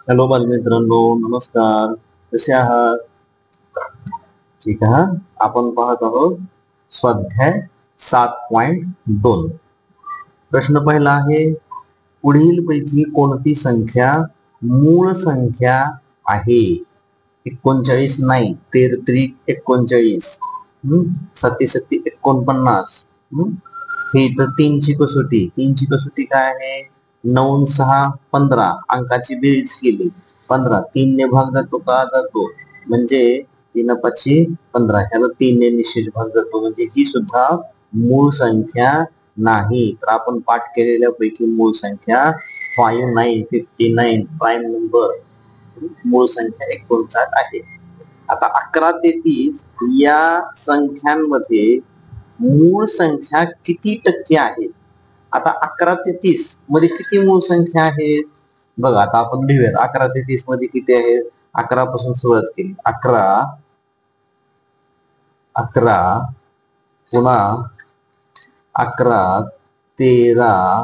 Hello बालमित्रांनो, नमस्कार. कसे आहात? ठीक आहे. आपण पाहत आहोत स्वाध्याय 7.2. प्रश्न पहिला आहे, पुढील पैकी कोणती संख्या मूळ संख्या आहे? 39 नाही, 33 39, 37 49. ही तर तीनची कसोटी काय आहे? 9 6 15 अंकाची बेरीज केली 15, 3 ने भाग जातो का? जातो. म्हणजे 3 5 15, ह्याला 3 ने निश्चित भाग जातो, म्हणजे ही सुद्धा मूळ संख्या नाही. तर आपण पाठ केलेल्या पैकी मूळ संख्या 59 59 प्राईम नंबर मूळ संख्या 59 आहे. आता 11 ते 30 या संख्यांमध्ये मूळ संख्या किती टक्के आहे? आता 11 ते 30 मध्ये किती मूळ संख्या आहेत? बघा, आता आपण लिहूयात 11 ते 30 मध्ये किती आहेत. 11 पासून सुरुवात केली. 11 11 पुन्हा 11 13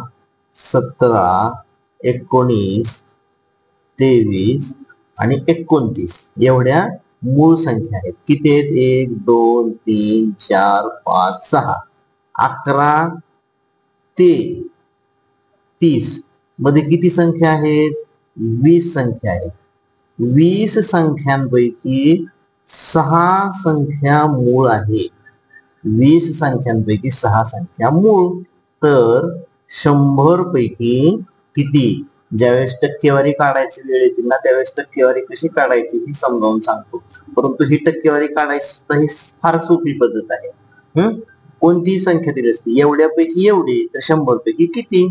17 19 23 आणि 29 एवढ्या मूळ संख्या आहेत. किती आहेत? 1 2 3 4 5 6. 11 ते 30 मध्ये किती संख्या आहेत? 20 संख्या आहेत. 20 संख्यांपैकी 6 संख्या मूळ आहे. 20 संख्यांपैकी 6 संख्या मूळ. तर 100 पैकी किती? ज्यावेळेस टक्केवारी काढायची वेळ येतील ना, त्यावेळेस टक्केवारी कशी काढायची ही समजावून सांगतो. परंतु ही टक्केवारी काढायची ही फार सोपी पद्धत आहे. कोणतीही संख्या दिली असते, एवढ्यापैकी एवढी, तर 100 पैकी किती,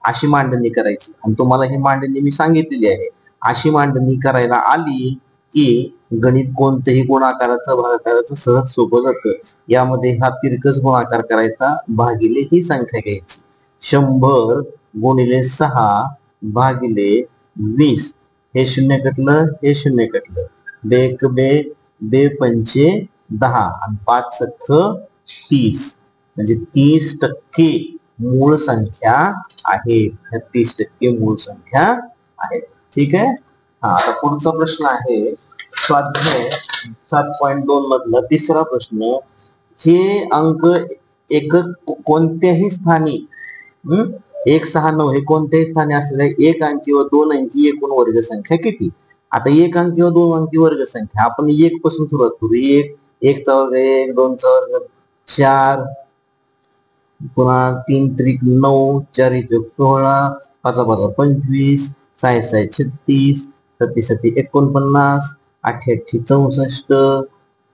अशी मांडणी करायची. आणि तुम्हाला ही मांडणी मी सांगितलेली आहे. अशी मांडणी करायला आली की गणित कोणत्याही गुणाकाराचं भागाकाराचं सहज सोपं जातं. यामध्ये हा तिरकस गुणाकार करायचा, भागिले ही संख्या घ्यायची. 100 गुणिले 6 भागिले 20. हे शून्य कटलं, हे शून्य कटलं. बेक बे, बे पंचे 10 आणि 5 सख्ख 30, म्हणजे 30% मूळ संख्या आहे. 30% मूळ संख्या आहे. ठीक आहे. आता पुढचा प्रश्न आहे स्वाध्याय 7.2 मधला तिसरा प्रश्न. हे अंक एकक कोणत्याही स्थानी 1 6 9 हे कोणत्याही स्थानी असलेल्या एक अंकी व दोन अंकी एकूण वर्ग संख्या किती? आता एक अंकी व दोन अंकी वर्ग संख्या आपण 1 पासून सुरुवात करू. 1 चा वर्ग 1, 2 चा वर्ग 4, पुन्हा 3 त्रिक 9, 4 16, 5 5 25, 6 6 36, 7 7 49, 8 8 64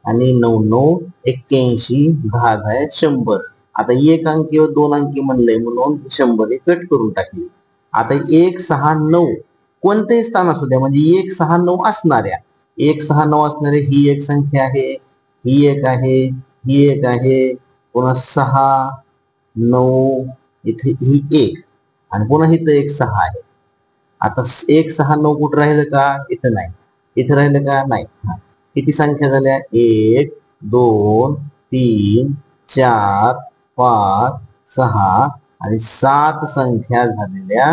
आणि 9 9 81, भाग आहे 100. आता एक अंकी व दोन अंकी म्हणलंय म्हणून 100 हे कट करून टाकले. आता 1 6 9 कोणतेही स्थान असू द्या, म्हणजे 1 6 9 असणाऱ्या 1 6 9 असणारे ही एक संख्या आहे, ही एक आहे, ही एक आहे, पुन्हा 6 9 इथे ही एक, आणि पुन्हा इथं एक 6 आहे. आता 1 6 9 कुठं राहिलं का? इथं नाही. इथं राहिलं का? नाही. किती संख्या झाल्या? 1 2 3 4 5 6 आणि 7 संख्या झालेल्या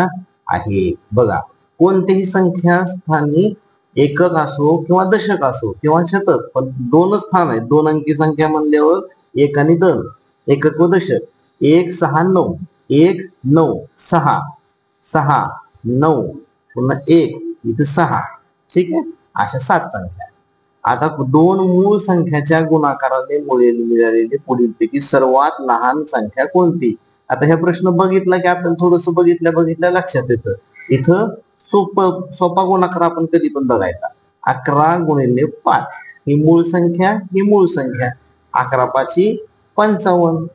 आहे. बघा, कोणतीही संख्या स्थानी एकक असो किंवा दशक असो किंवा शतक, पण दोनच स्थान आहेत. दोन अंकी संख्या म्हणल्यावर एक आणि दोन, एकक व दशक. 1 6 9, 1 9 6 6 9 पुन्हा 1 इथं 6. ठीक आहे. अशा 7 संख्या. आता दोन मूळ संख्याच्या गुणाकाराने मिळालेली पुढीलपैकी सर्वात लहान संख्या कोणती? आता हा प्रश्न बघितला की आपण थोडस बघितल्या लक्षात येतं. इथं सोपा गुणाकार आपण कधी पण बघायचा. 11 गुणिले 5 ही मूळ संख्या, ही मूळ संख्या. 11 5 55.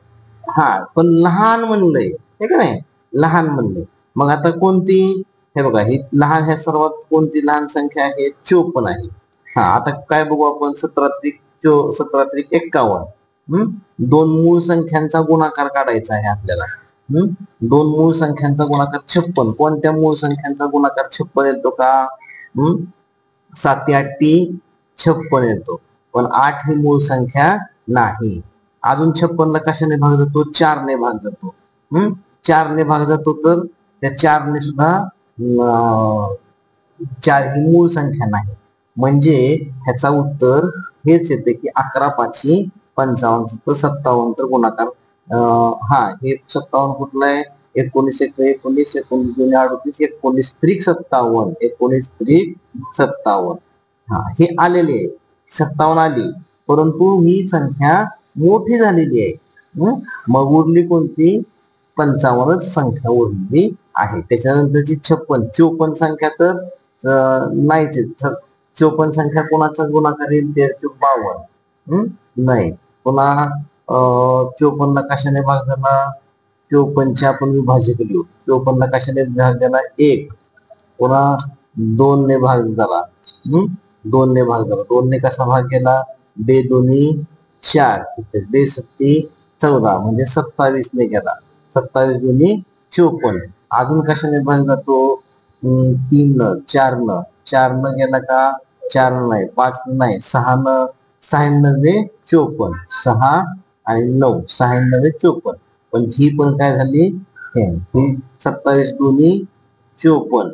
पण लहान म्हणलंय, हे का नाही, लहान म्हणलंय. मग आता कोणती? हे बघा, ही लहान, ह्या सर्वात कोणती लहान संख्या आहे? 54 आहे. आता काय बघू आपण? 17 त्रिक 51. दोन मूळ संख्यांचा गुणाकार काढायचा आहे आपल्याला. दोन मूळ संख्यांचा गुणाकार 56. कोणत्या मूळ संख्यांचा गुणाकार 56 येतो का? 7 8 56 येतो, पण 8 ही मूळ संख्या नाही. अजून 56 ला कशाने भाग जातो? 4 ने भाग जातो. 4 ने भाग जातो, तर त्या 4 ने सुद्धा 4 ही मूळ संख्या नाही. म्हणजे ह्याचा उत्तर हेच येते की 11 5 55 तर 57 तर गुणाकार हा हे 57 कुठलं आहे 19 1 19 19 2 38 19 त्रिक 57 19 त्रिक 57 हा हे आलेले आहे 57 आली परंतु ही संख्या मोठी झालेली आहे. मग उरली कोणती 55 संख्या उरलेली आहे. त्याच्यानंतरची 56 54 संख्या तर नाहीच 54 संख्या कोणाचा गुणाकार येईल 52 नाही. पुन्हा 54 कशाने भाग झाला 54 आपण विभाजक लिहू 54 कशाने भाग झाला 1 पुन्हा 2 ने भाग झाला 2 ने भाग झाला 2 ने कसा भाग केला बे दोन्ही 4 बे सत्ती 14 म्हणजे 27 ने गेला 27 दोन्ही 54 अजून कशाने भाग जातो 3 न 4 न 4 न गेला का 4 नाही 5 नाही 6 न 96 54 6 आणि 9 96 54 पण ही पण काय झाली ही 27 दोन्ही 54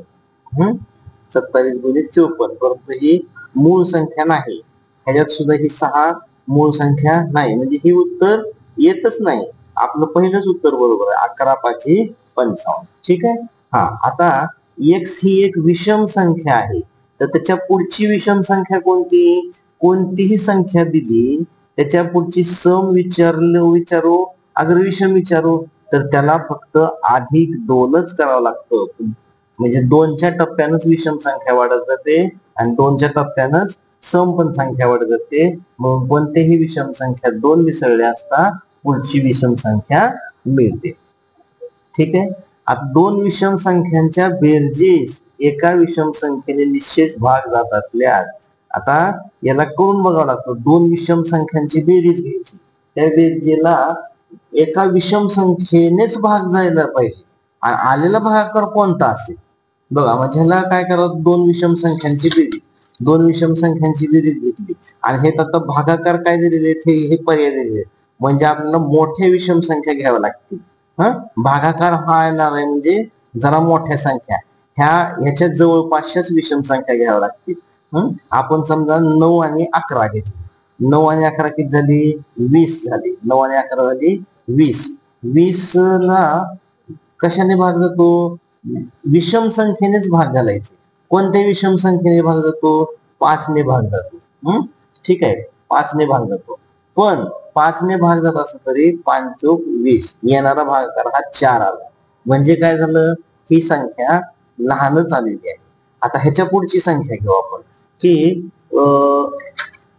27 दोन्ही 54 परंतु ही मूळ संख्या नाही. ह्याच्यात सुद्धा ही 6 मूळ संख्या नाही म्हणजे ही उत्तर येतच नाही. आपलं पहिलंच उत्तर बरोबर आहे 11 5 55 ठीक आहे. हा आता x ही एक विषम संख्या आहे तर त्याच्या पुढची विषम संख्या कोणती कोणतीही संख्या दिली त्याच्या पुढची सम विचारू अगर विषम विचारू तर त्याला फक्त अधिक 2च करावं लागतं म्हणजे 2च्या टप्प्यानंच विषम संख्या वाढत जाते आणि 2च्या टप्प्यानंच सम पण संख्या वाढत जाते. मग कोणतेही विषम संख्या 2 मिसळल्या असता पुढची विषम संख्या मिळते. ठीक आहे. आता 2 विषम संख्यांच्या बेरजेस एका विषम संख्येने निश्चित भाग जात असल्यास आता याला करून बघावं लागतं 2 विषम संख्यांची बेरीज घ्यायची त्या बेरजेला एका विषम संख्येनेच भाग जायला पाहिजे आणि आलेला भागाकार कोणता असेल बघा म्हणजे ह्याला काय करावं 2 विषम संख्यांची बेरीज 2 विषम संख्यांची बेरीज घेतली आणि हे आता भागाकार काय दिलेले हे पर्याय दिलेले म्हणजे आपल्याला मोठ्या विषम संख्या घ्याव्या लागतील. भागाकार हा येणार आहे म्हणजे जरा मोठ्या संख्या ह्याच्या जवळपासच्याच विषम संख्या घ्याव्या लागतील. आपण समजा 9 आणि 11 घेतली 9 आणि 11 किती झाली 20 झाली 9 आणि 11 झाली 20 20 ला कशाने भाग जातो विषम संख्येनेच भाग घालायचे कोणत्या विषम संख्येने भाग जातो 5 ने भाग जातो. ठीक आहे 5 ने भाग जातो पण 5 ने भाग जात असं तरी 5 चौक 20 येणारा भागाकार हा 4 आला म्हणजे काय झालं ही संख्या लहानच आलेली आहे. आता ह्याच्या पुढची संख्या घेऊ आपण की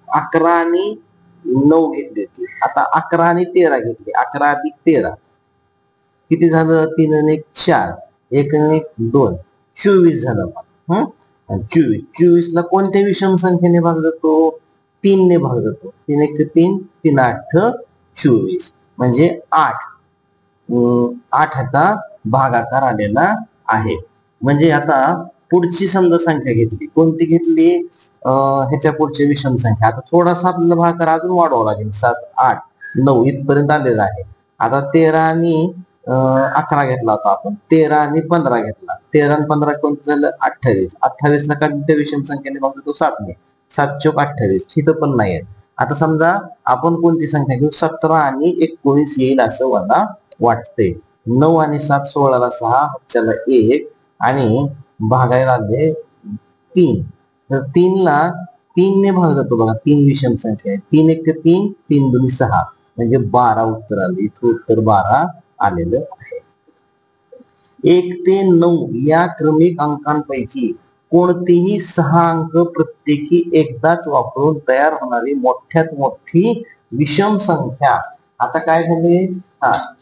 11 आणि 9 घेतली होती आता 11 आणि 13 घेतली 11 अधिक 13 किती झालं 3 आणि 1 4 1 आणि 1 2 24 झालं. 24 ला कोणत्या विषम संख्येने भाग जातो 3 ने भाग जातो 3 1 3 3 8 24 म्हणजे 8 ह्याचा भागाकार आलेला आहे. म्हणजे आता पुढची समजा संख्या घेतली कोणती घेतली ह्याच्या पुढची विषम संख्या आता थोडासा आपल्याला भागाकार अजून वाढवावा लागेल 7 8 9 इथपर्यंत आलेला आहे. आता 13 आणि 11 घेतला होता आपण 13 आणि 15 घेतला 13 आणि 15 कोणतं झालं 28 28 ला कोणत्या विषम संख्येने भाग जातो 7 ने 7 चौक 28 तिथं पण नाही आहे. आता समजा आपण कोणती संख्या घेऊ 17 आणि 19 येईल असं मला वाटते 9 आणि 7 16 ला 6 चला 1 आणि भागायला आले 3 तर 3 ला 3 ने भाग जातो बघा 3 विषम संख्या आहे 3 1 3 3 2 6 म्हणजे 12 उत्तर आले इथं उत्तर 12 आलेलं आहे. 1 ते 9 या क्रमिक अंकांपैकी कोणतेही 6 अंक प्रत्येकी एकदाच वापरून तयार होणारी मोठ्यात मोठी विषम संख्या आता काय झाले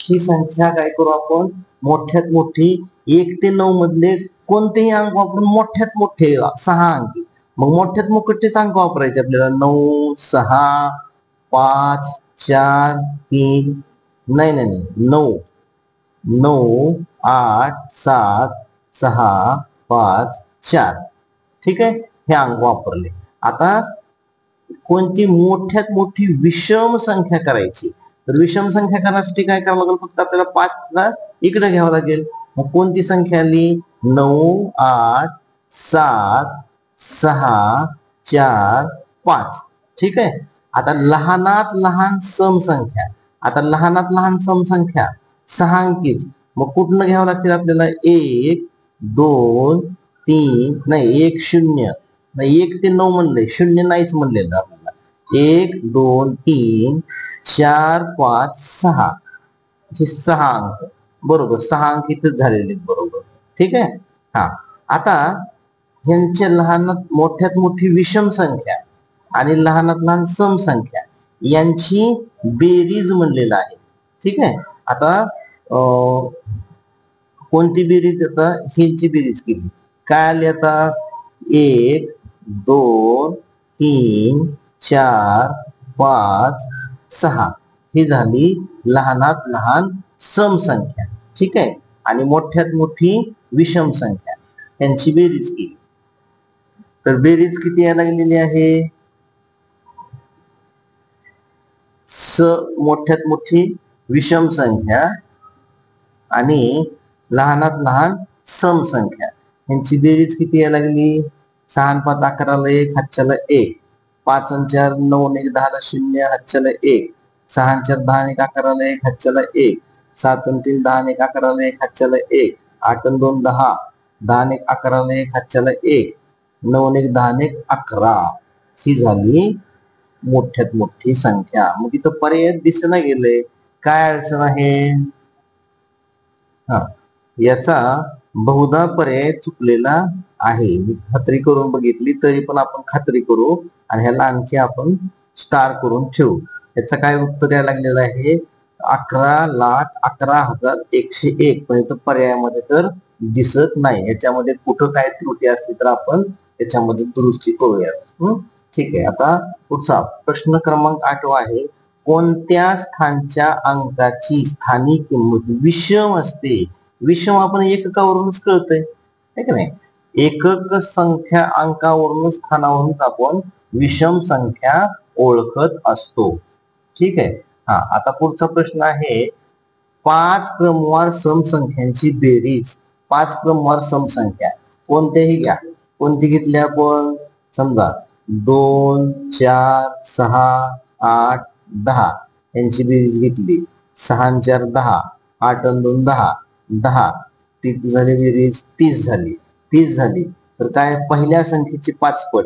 ही संख्या काय करू आपण मोठ्यात मोठी 1 ते 9 मधले कोणतेही अंक वापरून मोठ्यात मोठे 6 अंक मग मोठ्यात मोठेच अंक वापरायचे आपल्याला 9 6 5 4 3 नाही नाही नाही 9 9 8 7 6 5 4 ठीक आहे हे अंक वापरले. आता कोणती मोठ्यात मोठी विषम संख्या करायची तर विषम संख्या करण्यासाठी काय करावं लागेल फक्त आपल्याला 5 ला इकडे घ्यावं लागेल मग कोणती संख्या आली 9 8 7 6 4 5. ठीक आहे. आता लहानात लहान समसंख्या, आता लहानात लहान समसंख्या 6 अंकीच, मग कुठनं घ्यावं लागतील आपल्याला? 1 2 3 नाही 1 0 नाही 1 ते 9 म्हणलंय, 0 नाहीच म्हणलेलं आपल्याला. 1 2 3 4 5 6 हे 6 अंक बरोबर. 6 अंक इथेच झालेले बरोबर. ठीक आहे. हा आता ह्यांच्या लहानात मोठ्यात मोठी विषम संख्या आणि लहानात लहान सम संख्या यांची बेरीज म्हणलेलं आहे. ठीक आहे. आता कोणती बेरीज? आता ह्यांची बेरीज केली काय आली? आता 1 2 3 4 5 6 ही झाली लहानात लहान सम संख्या. ठीक आहे. आणि मोठ्यात मोठी विषम संख्या यांची बेरीज केली तर बेरीज किती यायला लागलेली आहे? मोठ्यात मोठी विषम संख्या आणि लहानात लहान सम संख्या यांची बेरीज किती यायला लागली? 6 5 11 1 हातच्याला 1, 5 4 9 1 10 0 हातच्याला 1, 6 4 10 1 11 1 हातच्याला 1, 7 3 10 1 11 1 हातच्याला 1, 8 2 10 10 1 11 1 हातच्याला 1, 9 1 10 1 11 ही झाली मोठ्यात मोठी संख्या. मग इथं पर्याय दिसना गेले, काय अडचण आहे? हा याचा बहुधा पर्याय चुकलेला आहे. मी खात्री करून बघितली तरी पण आपण खात्री करू आणि ह्याला आणखी आपण स्टार करून ठेवू. याचं काय उत्तर यायला लागलेलं आहे? 11,11,101. पण इथं पर्यायामध्ये तर दिसत नाही. याच्यामध्ये कुठं काय त्रुटी असली तर आपण त्याच्यामध्ये दुरुस्ती करूयात. ठीक आहे. आता पुढचा प्रश्न क्रमांक 8 आहे. कोणत्या स्थानच्या अंकाची स्थानिक किंमत विषम असते? विषम आपण एककावरूनच कळतंय है की नाही? एकक संख्या अंकावरून स्थानावरूनच आपण विषम संख्या ओळखत असतो. ठीक आहे. आता पुढचा प्रश्न आहे 5 क्रमवार समसंख्यांची बेरीज. 5 क्रमवार समसंख्या कोणत्याही घ्या. कोणती घेतली आपण? समजा 2 4 6 8 10 यांची बेरीज घेतली. 6 4 10 8 2 10 10 ती झाली बेरीज 30 झाली. 30 झाली तर काय? पहिल्या संख्येची 5 पट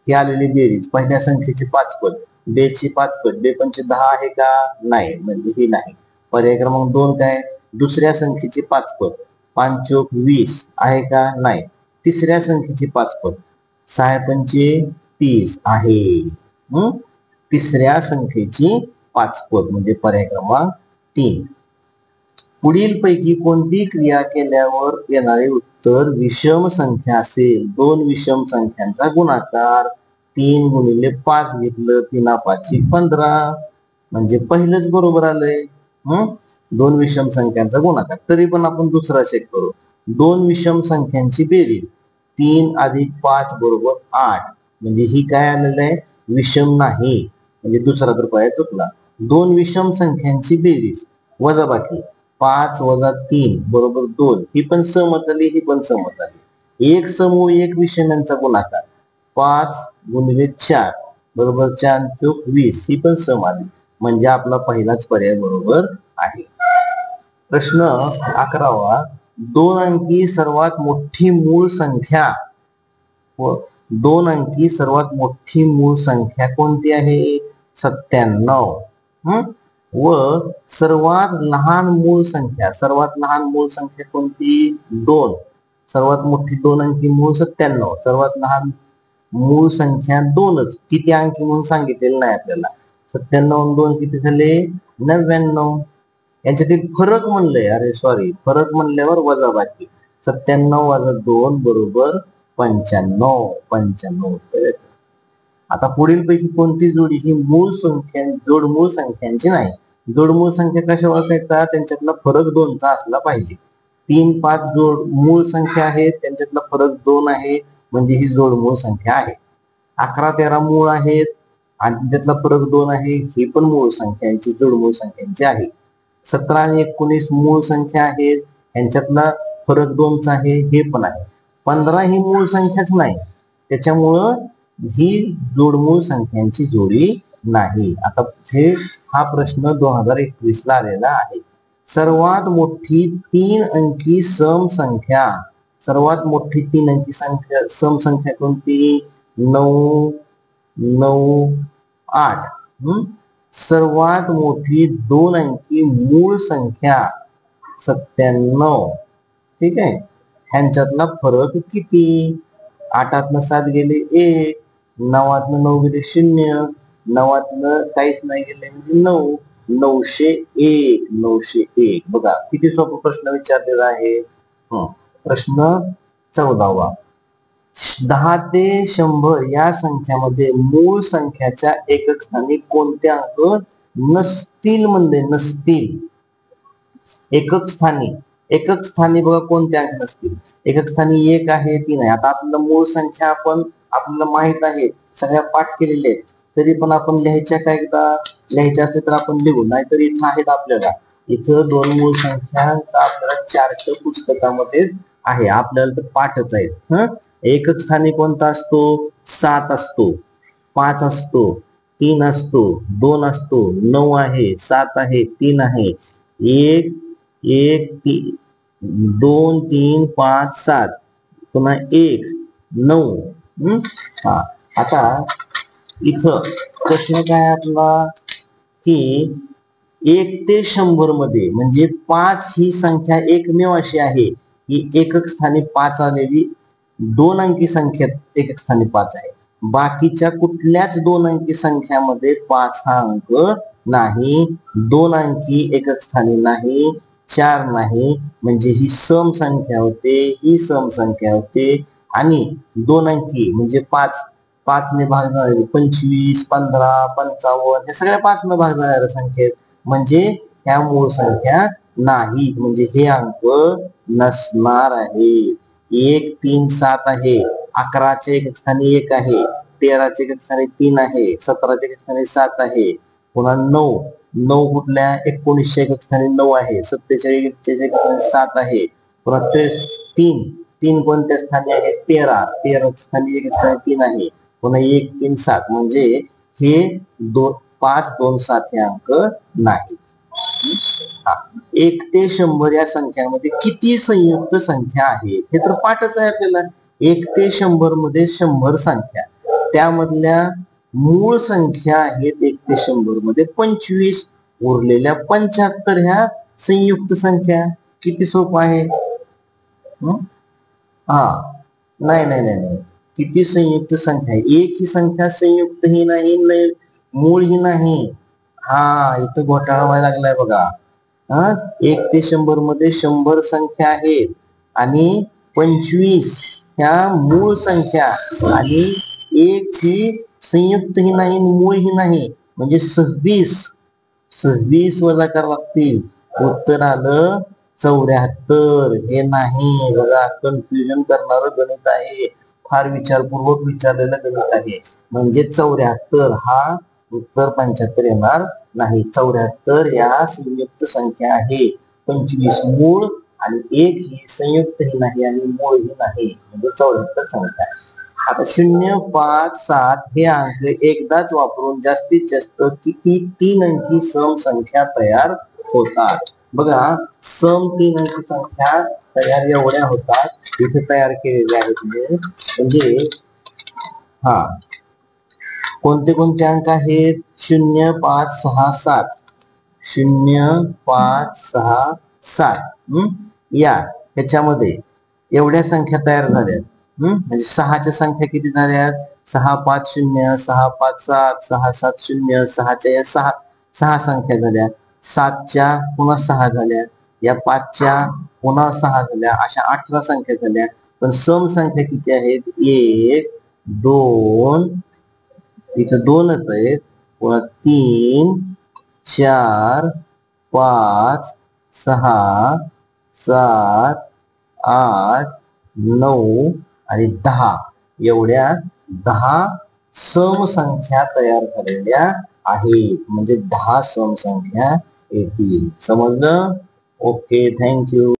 ही आलेली बेरीज पहिल्या संख्येची 5 पट. बेची 5 पट. बे पंचे 10 आहे का? नाही, म्हणजे ही नाही. पर्याय क्रमांक 2 काय? दुसऱ्या संख्येची 5 पट. 5 चोक 20 आहे का? नाही. तिसऱ्या संख्येची 5 पट. 6 पंचे 30 आहे. तिसऱ्या संख्येची 5 पट म्हणजे पर्याय क्रमांक 3. पुढील पैकी कोणती क्रिया केल्यावर येणारे उत्तर विषम संख्या असेल? 2 विषम संख्यांचा गुणाकार. 3 गुणिले 5 घेतलं 3 5 15 म्हणजे पहिलंच बरोबर आलंय. 2 विषम संख्यांचा गुणाकार. तरी पण आपण दुसरा चेक करू. 2 विषम संख्यांची बेरीज 3 अधिक 5 बरोबर 8 म्हणजे ही काय आलेलं आहे? विषम नाही. म्हणजे दुसरा तर पर्याय चुकला. 2 विषम संख्यांची बेरीज वजाबाकी 5 वजा 3 बरोबर 2 ही पण सहमत आली, ही पण सहमत आली. एक समूह एक विषम यांचा गुणाकार 5 गुणिले 4 बरोबर 4 चोक 20 ही पण सम आली. म्हणजे आपला पहिलाच पर्याय बरोबर आहे. प्रश्न 11वा. 2 अंकी सर्वात मोठी मूळ संख्या 2 अंकी सर्वात मोठी मूळ संख्या कोणती आहे? 97. व सर्वात लहान मूळ संख्या कोणती? 2. सर्वात मोठी 2 अंकी मूळ 97. सर्वात लहान मूळ संख्या 2च. किती अंकी म्हणून सांगितलेलं नाही आपल्याला. 97 2 किती झाले? 99. यांच्यातील फरक म्हणलंय. अरे सॉरी, फरक म्हणल्यावर वजाबाकी 97 वजा 2 बरोबर 95. 95 उत्तर येतं. आता पुढील पैकी कोणती जोडी ही जोडमूळ संख्यांची नाही? जोडमूळ संख्या कशा ओळखायचा? त्यांच्यातला फरक 2चा असला पाहिजे. 3 5 जोड मूळ संख्या आहेत, त्यांच्यातला फरक 2 आहे म्हणजे ही जोडमूळ संख्या आहे. 11 13 मूळ आहेत आणि त्यांच्यातला फरक 2 आहे, ही पण मूळ संख्यांची जोडमूळ संख्यांची आहे. 17 आणि 19 मूळ संख्या आहेत, यांच्यातला फरक 2चा आहे, हे पण आहे. 15 ही मूळ संख्याच नाही, त्याच्यामुळं ही जोडमूळ संख्यांची जोडी नाही. आता हा प्रश्न 2021 ला आलेला आहे. सर्वात मोठी 3 अंकी सम संख्या, सर्वात मोठी 3 अंकी संख्या सम संख्या कोणती? 9, 9, 8. सर्वात मोठी 2 अंकी मूळ संख्या 97. ठीक आहे, ह्यांच्यातला फरक किती? 8तनं 7 गेले 1, 9तनं 9 गेले 0, 9तनं काहीच नाही गेले म्हणजे 9, 901, 901. बघा किती सोपा प्रश्न विचारलेला आहे. प्रश्न 14वा. 10 ते 100 या संख्यामध्ये मूळ संख्याच्या एकक स्थानी कोणते अंक नसतील म्हणले? नसतील. एकक स्थानी बघा कोणते अंक नसतील? एकक स्थानी 1 आहे, 3 आहे. आता आपल्याला मूळ संख्या आपल्याला माहित आहे, सगळ्या पाठ केलेले आहेत, तरी पण आपण लिहायच्या का? एकदा लिहायच्या असते तर आपण लिहू, नाहीतर इथं आहेत आपल्याला. इथं 2 मूळ संख्यांचा आपल्याला चार्ट पुस्तकामध्ये आहे, आपल्याला तर पाठच आहेत. एकक स्थानी कोणता असतो? 7 असतो, 5 असतो, 3 असतो, 2 असतो, 9 आहे, 7 आहे, 3 आहे, 1, 1, 2, 3, 5, 7, पुन्हा 1, 9. आता इथं प्रश्न काय आपला की 1 ते 100 मध्ये म्हणजे 5 ही संख्या एकमेव अशी आहे की एकक स्थानी 5 आलेली 2 अंकी संख्येत एकक स्थानी 5 आहे. बाकीच्या कुठल्याच 2 अंकी संख्यामध्ये 5 हा अंक नाही, 2 अंकी एकक स्थानी नाही, 4 नाही, म्हणजे ही सम संख्या होते, ही सम संख्या होते. आणि 2 अंकी म्हणजे 5 ने भाग झालेले 25, 15, 55 हे सगळ्या 5 ने भाग झालेल्या संख्येत, म्हणजे ह्या मूळ संख्या नाही, म्हणजे हे अंक नसणार आहे. 1, 3, 7 आहे, 11च्या एकक स्थानी 1 आहे, 13च्या एकक स्थानी 3 आहे, 17च्या एकक स्थानी 7 आहे, पुन्हा 9 कुठल्या? 19च्या एकक स्थानी 9 आहे, 47च्या एकक स्थानी 7 आहे, पुन्हा 3 कोणत्या स्थानी आहे? 13च्या स्थानी एकक स्थानी 3 आहे, पुन्हा 1, 3, 7 म्हणजे हे 5, 2, 7 हे अंक नाहीत. 1 ते 100 या संख्यांमध्ये किती संयुक्त संख्या आहेत? हे तर पाठच आहे आपल्याला. 1 ते 100 मध्ये 100 संख्या, त्यामधल्या मूळ संख्या आहेत 1 ते 100 मध्ये 25, उरलेल्या 75 ह्या संयुक्त संख्या. किती सोपं आहे. नाही, किती संयुक्त संख्या आहे? एक ही संख्या संयुक्त ही नाही, मूळ ही नाही. इथं घोटाळा व्हायला लागलाय बघा. 1 ते 100 मध्ये 100 संख्या आहेत आणि 25 ह्या मूळ संख्या, आणि 1 ही संयुक्त ही नाही, मूळ ही नाही, म्हणजे 26 वजा करावं लागतील. उत्तर आलं 74. हे नाही बघा, कन्फ्युजन करणारं गणित आहे, फार विचारपूर्वक विचारलेलं गणित आहे. म्हणजे 74 हा उत्तर 75 येणार नाही. 74 या संयुक्त संख्या आहे. 25 मूळ आणि 1 ही संयुक्त ही नाही आणि मूळ ही नाही, म्हणजे 74 संख्या. आता 0, 5, 7 हे अंक एकदाच वापरून जास्तीत जास्त किती 3 अंकी सम संख्या तयार होतात? बघा, सम 3 अंकी संख्या तयार एवढ्या होतात, इथे तयार केलेल्या आहेत. म्हणजे कोणते कोणते अंक आहेत? 0, 5, 6, 7, 0, 5, 6, 7. या ह्याच्यामध्ये एवढ्या संख्या तयार झाल्या. म्हणजे 6च्या संख्या किती झाल्या? 6, 5, 0, 6, 5, 7, 6, 7, 0, 6च्या या 6 संख्या झाल्या, 7च्या पुन्हा 6 झाल्या, या 5च्या पुन्हा 6 झाल्या, अशा 18 संख्या झाल्या. पण सम संख्या किती आहेत? 1, 2, इथं 2च आहेत, पुन्हा 3, 4, 5, 6, 7, 8, 9 आणि 10 एवढ्या 10 सम संख्या तयार झालेल्या आहेत. म्हणजे 10 सम संख्या येतील. समजलं? Okay, thank you.